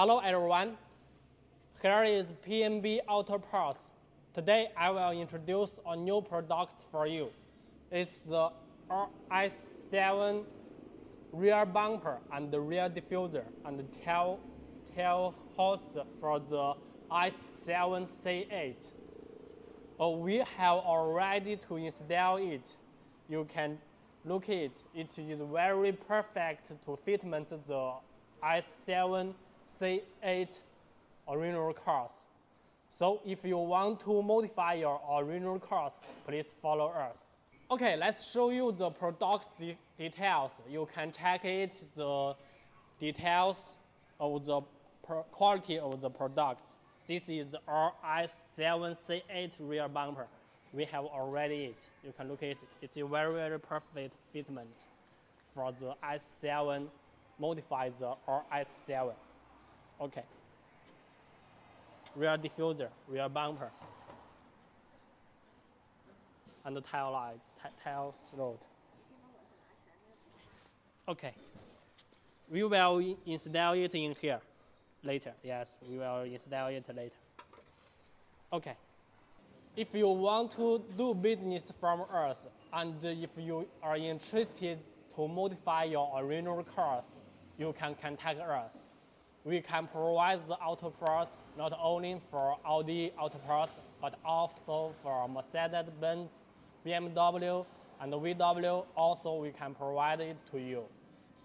Hello everyone, here is PNB Auto Parts. Today I will introduce a new product for you. It's the rs7 rear bumper and the rear diffuser and the tail hoist for the A7 C8. We have already to install it. You can look at it. It is very perfect to fitment the A7 C8 original cars. So if you want to modify your original cars, please follow us. Okay, let's show you the product details. You can check it, the details of the quality of the product. This is our A7 C8 rear bumper. We have already it. You can look at it. It's a very perfect fitment for the A7, modify the RS7. Okay. Rear diffuser, rear bumper, and the tail light, tail rod. Okay. We will install it in here later. Yes, we will install it later. Okay. If you want to do business from us, and if you are interested to modify your original cars, you can contact us. We can provide the auto parts not only for Audi auto parts, but also for Mercedes-Benz, BMW, and VW. Also, we can provide it to you.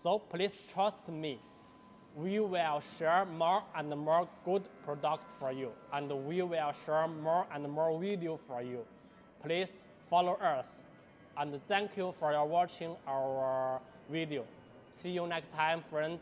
So please trust me. We will share more and more good products for you, and we will share more and more videos for you. Please follow us, and thank you for watching our video. See you next time, friends.